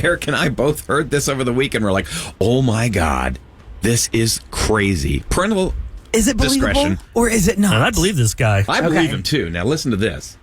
Eric and I both heard this over the weekend. We're like, oh my God, this is crazy. Parental Is it believable discretion. or is it not? And I believe this guy. I believe him too. Now listen to this.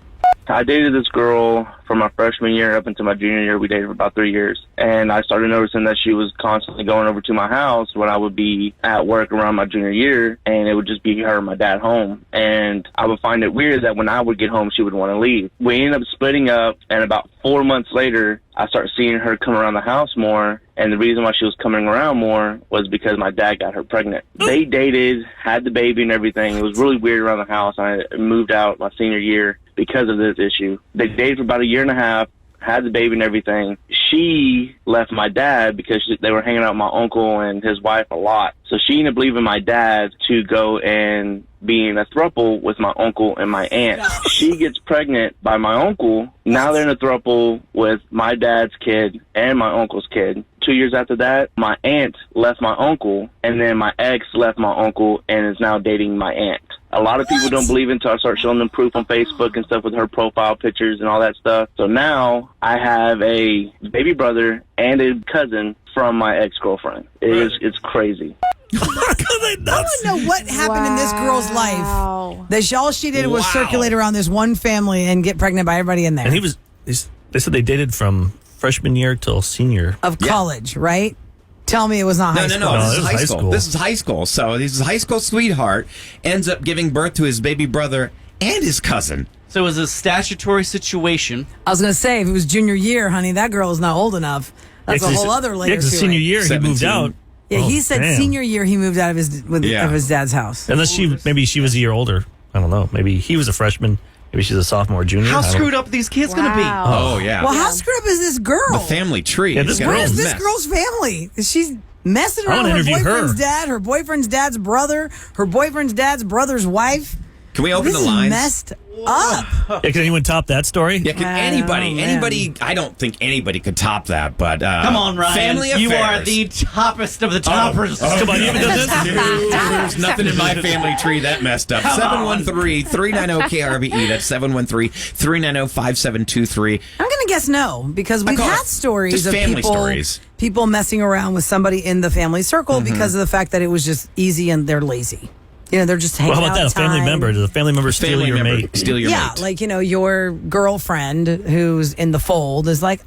I dated this girl from my freshman year up until my junior year. We dated for about 3 years. And I started noticing that she was constantly going over to my house when I would be at work around my junior year, and it would just be her and my dad home. And I would find it weird that when I would get home, she would want to leave. We ended up splitting up, and about 4 months later, I started seeing her come around the house more. And the reason why she was coming around more was because my dad got her pregnant. They dated, had the baby and everything. It was really weird around the house. I moved out my senior year because of this issue. They dated for about a year and a half, had the baby and everything. She left my dad because they were hanging out with my uncle and his wife a lot. So she ended up leaving my dad to go and be in a throuple with my uncle and my aunt. She gets pregnant by my uncle. Now they're in a throuple with my dad's kid and my uncle's kid. 2 years after that, my aunt left my uncle, and then my ex left my uncle and is now dating my aunt. A lot of people don't believe it until I start showing them proof on Facebook and stuff with her profile pictures and all that stuff. So now I have a baby brother and a cousin from my ex-girlfriend. It's crazy. I want to know what happened in this girl's life that all she did was circulate around this one family and get pregnant by everybody in there. And they said they dated from freshman year till senior. Of college, right? Tell me it was not high school. No, this is high high school. school. This is high school. So his high school sweetheart ends up giving birth to his baby brother and his cousin. So it was a statutory situation. I was going to say, if it was junior year, honey, that girl is not old enough. That's a whole other layer to it. Senior year, 17. he moved out. Yeah, he said senior year he moved out of his dad's house. Unless maybe she was a year older. I don't know. Maybe he was a freshman. Maybe she's a sophomore, junior. How screwed up are these kids going to be? Oh, yeah. Well, how screwed up is this girl? The family tree. Yeah, this It's got girl a Where's mess. this girl's family? She's messing I around wanna with her interview boyfriend's her. dad, her boyfriend's dad's brother, her boyfriend's dad's brother's wife. Can we open This the is lines? messed up. Yeah, can anyone top that story? Yeah, can anybody, I don't think anybody could top that, but Come on, Ryan. Family affairs. You are the toppest of the toppers. Come on, you haven't done this? There's nothing in my family tree that messed up. 713-390-KRBE. That's 713-390-5723. I'm going to guess no, because we've call had it stories just of family stories. people messing around with somebody in the family circle because of the fact that it was just easy and they're lazy. You know, they're just hanging Well, how out. about that? A family time. member. Does a family member steal your mate? Steal your Yeah, mate. like, your girlfriend who's in the fold is like,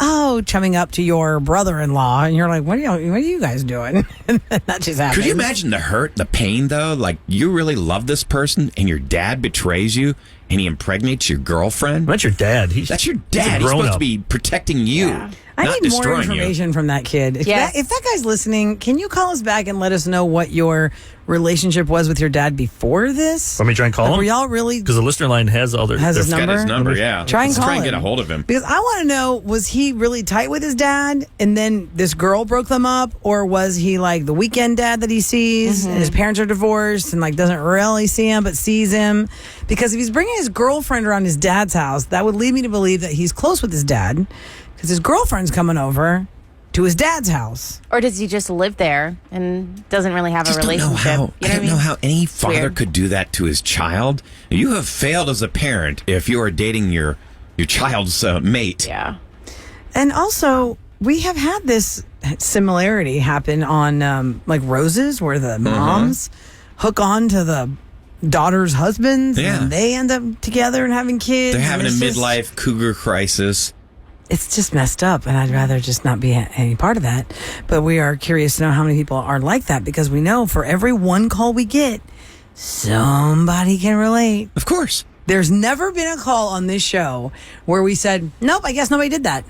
chumming up to your brother-in-law, and you're like, what are you guys doing? That just happens. Could you imagine the hurt, the pain, though? Like, you really love this person, and your dad betrays you, and he impregnates your girlfriend? That's your dad. That's your dad. He's supposed to be protecting you. I not need more destroying information from that kid. If that guy's listening, can you call us back and let us know what your relationship was with your dad before this? Want me to try and call him? Were y'all really... Because the listener line has all their... Has his Got number? his number, yeah. Try and Let's call try and him. get a hold of him. Because I want to know, was he really tight with his dad and then this girl broke them up? Or was he like the weekend dad that he sees and his parents are divorced and like doesn't really see him but sees him? Because if he's bringing his girlfriend around his dad's house, that would lead me to believe that he's close with his dad because his girlfriend's coming over to his dad's house. Or does he just live there and doesn't really have a relationship? I don't know how any father weird. could do that to his child. You have failed as a parent if you are dating your child's mate. Yeah. And also, we have had this similarity happen on like Roses, where the moms hook on to the daughter's husbands and they end up together and having kids. They're having a and it's midlife cougar crisis. It's just messed up, and I'd rather just not be any part of that. But we are curious to know how many people are like that, because we know for every one call we get, somebody can relate. Of course. There's never been a call on this show where we said, nope, I guess nobody did that.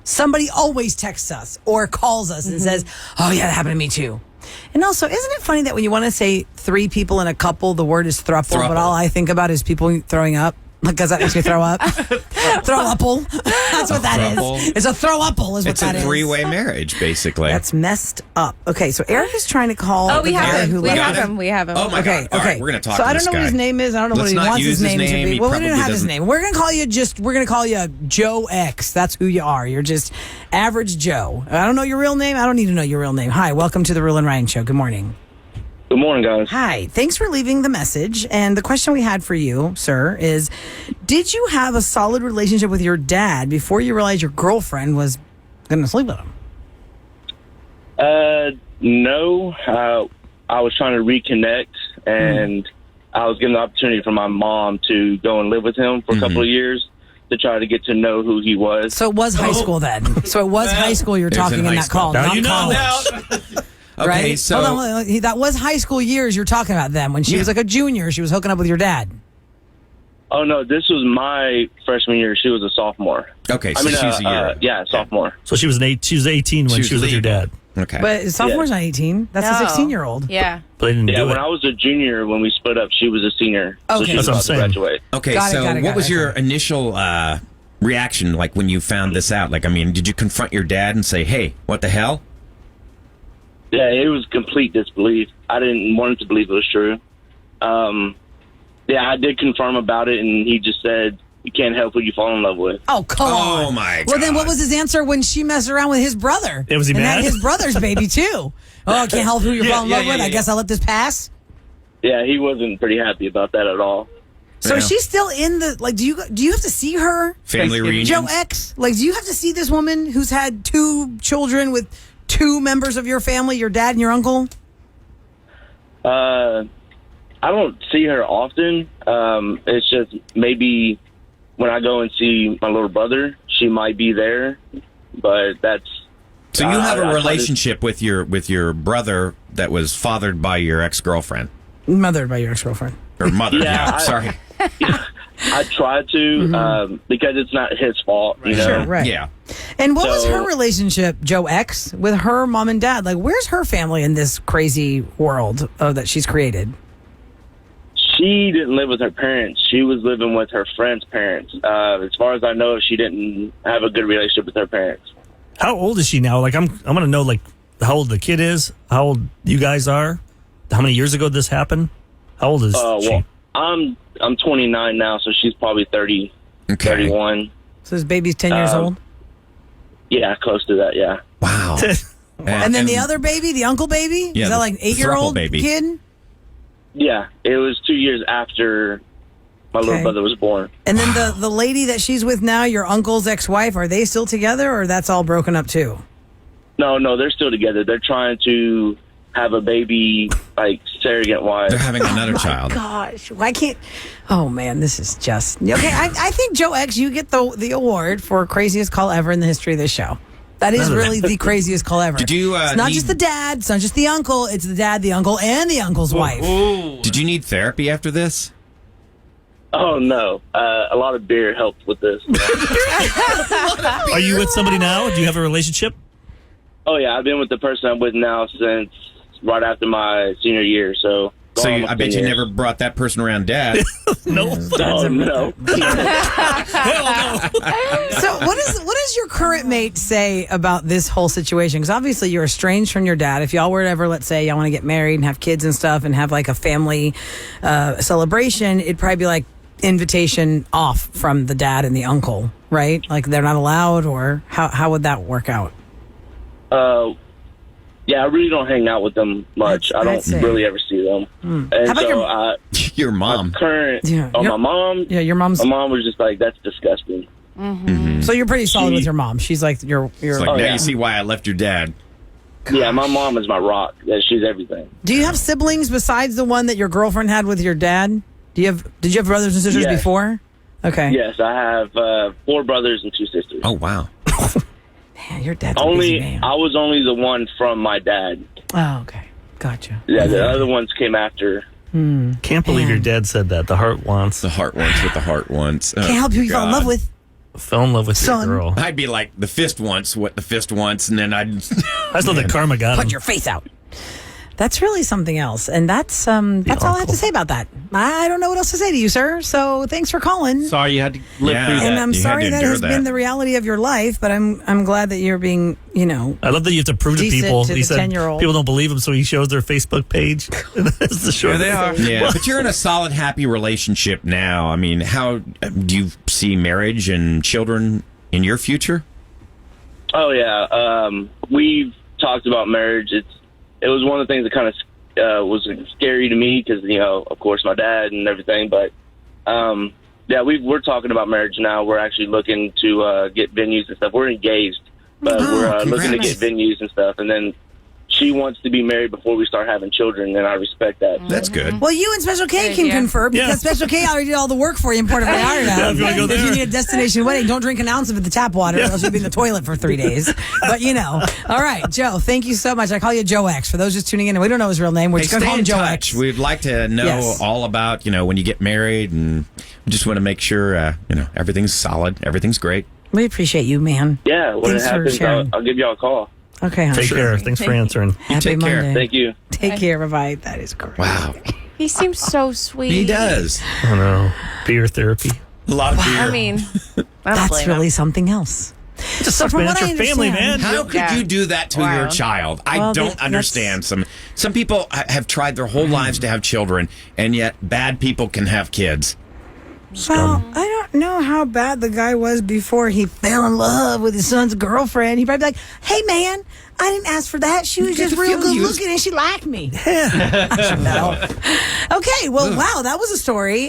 Somebody always texts us or calls us and says, oh, yeah, that happened to me too. And also, isn't it funny that when you want to say three people in a couple, the word is throuple, but all I think about is people throwing up? Because that makes me throw up. Throw-upple. That's what that is. It's a throw-upple is what that is. It's a three-way marriage, basically. That's messed up. Okay, so Eric is trying to call. Oh, we have him. We got have him. him. We have him. Oh, my Okay, God. All okay. right, we're going to talk So to I this don't know guy. what his name is. I don't know Let's what he not wants use his name to be. He Well, we don't probably have his doesn't- name. We're gonna call you Joe X. That's who you are. You're just average Joe. I don't know your real name. I don't need to know your real name. Hi, welcome to the Real and Ryan Show. Good morning. Good morning, guys. Hi. Thanks for leaving the message. And the question we had for you, sir, is did you have a solid relationship with your dad before you realized your girlfriend was gonna sleep with him? No. I was trying to reconnect, and I was given the opportunity for my mom to go and live with him for a couple of years to try to get to know who he was. So it was high school then. So it was high school you're There's talking in in high that school. call, Now not you know. college. Okay, Right? so Hold on, that was high school years you're talking about then. When she was like a junior, she was hooking up with your dad. Oh, no, this was my freshman year. She was a sophomore. okay, so she's a year. Yeah, sophomore. So she was 18 when She was she was with your legal. dad. Okay, But sophomore's not 18. That's a No. 16-year-old. Yeah. But they didn't Yeah, do when it. I was a junior, when we split up, she was a senior. So Okay. she was That's what about I'm to saying. graduate. okay. Got it, So got it, what got was it. your initial reaction like when you found this out? Like, I mean, did you confront your dad and say, "Hey, what the hell"? Yeah, it was complete disbelief. I didn't want to believe it was true. Yeah, I did confirm about it, and he just said, "You can't help who you fall in love with." Oh, come on. Oh, my Well, then what God. was his answer when she messed around with his brother? Yeah, was he and mad? had his brother's baby, too. Oh, I can't help who you Yeah, fall in yeah, love yeah, with. I yeah, guess I'll let this pass. Yeah, he wasn't pretty happy about that at all. So Yeah. she's still in the, like, do you have to see her? Family Thanksgiving. reunion. Joe X, like, do you have to see this woman who's had 2 children with 2 members of your family, your dad and your uncle? I don't see her often. It's just maybe when I go and see my little brother, she might be there, but that's. So you have I a try to- relationship with your brother that was fathered by your ex-girlfriend Mothered by your ex-girlfriend. or mother. Yeah, yeah, sorry. I try to because it's not his fault, you know. Sure, right. Yeah. And what was So- her relationship, Joe X, with her mom and dad? Like, where's her family in this crazy world that she's created? She didn't live with her parents. She was living with her friend's parents. As far as I know, she didn't have a good relationship with her parents. How old is she now? Like, I'm gonna know like how old the kid is, how old you guys are, how many years ago this happened. How old is she? Well, I'm 29 now, so she's probably 30, Okay. 31. So this baby's 10 years old? Yeah, close to that. Yeah. Wow. And then the other baby, the uncle baby? Yeah, Is that the like 8-year-old throuple baby. kid? Yeah, it was 2 years after my Okay. little brother was born. And then the lady that she's with now, your uncle's ex-wife, are they still together or that's all broken up too? No, they're still together. They're trying to have a baby, like surrogate wife. They're having another child. Gosh, why can't? Oh man, this is just okay. I think Joe X, you get the award for craziest call ever in the history of this show. That is really the craziest call ever. Did you, it's not need- just the dad. It's not just the uncle. It's the dad, the uncle, and the uncle's wife. Did you need therapy after this? Oh no, a lot of beer helped with this. Are you with somebody now? Do you have a relationship? Oh yeah, I've been with the person I'm with now since right after my senior year. So, So going you, on I bet 10 you years. never brought that person around dad. No. Oh no. So what does your current mate say about this whole situation? Because obviously you're estranged from your dad. If y'all were to ever, let's say, y'all want to get married and have kids and stuff and have like a family celebration, it'd probably be like invitation off from the dad and the uncle, right? Like they're not allowed, or how would that work out? Yeah, I really don't hang out with them much. I'd I don't say. really ever see them. And How about so your- Your mom. current Yeah, my your- mom. Yeah, your mom's. My mom was just like, "That's disgusting." So you're pretty solid She- with your mom. She's like your. It's like, Oh, now yeah. you see why I left your dad. Yeah, my mom is my rock. Yeah, she's everything. Do you have siblings besides the one that your girlfriend had with your dad? Did you have brothers and sisters Yes. before? Okay. Yes, I have 4 brothers and 2 sisters. Oh wow. Man, your dad's a busy man. I was only the one from my dad. Oh, okay. Gotcha. Yeah, the other ones came after. Can't believe your dad said that. The heart wants The heart wants what the heart wants. Oh, Can't help who you fell in God. love with. fell in love with Son. your girl. I'd be like, the fist wants what the fist wants, and then I'd. I still think karma got Put him. your face out. That's really something else, and that's all I have uncle. to say about that. I don't know what else to say to you, sir. So thanks for calling. Sorry you had to live Yeah. through And that. I'm You had sorry to that endure has that. been the reality of your life, but I'm glad that you're being, I love that you have to prove to Decent people. to He the said 10-year-old. people don't believe him, so he shows their Facebook page. That's the short. Here they are. Yeah, but you're in a solid, happy relationship now. I mean, how do you see marriage and children in your future? Oh yeah, we've talked about marriage. It was one of the things that kind of was scary to me because of course, my dad and everything. But yeah, we're talking about marriage now. We're actually looking to get venues and stuff. We're engaged, but we're looking to congrats. get venues and stuff. And then she wants to be married before we start having children, and I respect that. That's good. Well, you and Special K can idea. confer because Yeah. Special K already did all the work for you in Puerto Vallarta. Yeah, if you wanna go If there. you need a destination wedding, don't drink an ounce of the tap water, or else you'll be in the toilet for 3 days. But all right, Joe. Thank you so much. I call you Joe X. For those just tuning in, and we don't know his real name. We're Hey, just going to stay call him in Joe touch. X. We'd like to know Yes. all about, when you get married, and we just want to make sure, everything's solid, everything's great. We appreciate you, man. Yeah, when Thanks it for happens, sharing. I'll give y'all a call. Okay, hon. Take care. Thanks for answering. Happy take care. Monday. Thank you. Take care. Bye-bye. That is great. Wow. He seems so sweet. He does. I don't know. Beer therapy. A lot of beer. I mean, I don't That's blame really him. something else. Just So sucks, from man. what It's I your family, man. understand- How could Yeah. you do that to your Wow. child? I Well, don't that's- understand. Some people have tried their whole lives to have children, and yet bad people can have kids. Well, I don't know how bad the guy was before he fell in love with his son's girlfriend. He'd probably be like, hey, man, I didn't ask for that. She was get just the real feeling good he was- looking and she liked me. I should know. Okay, well, wow, that was a story.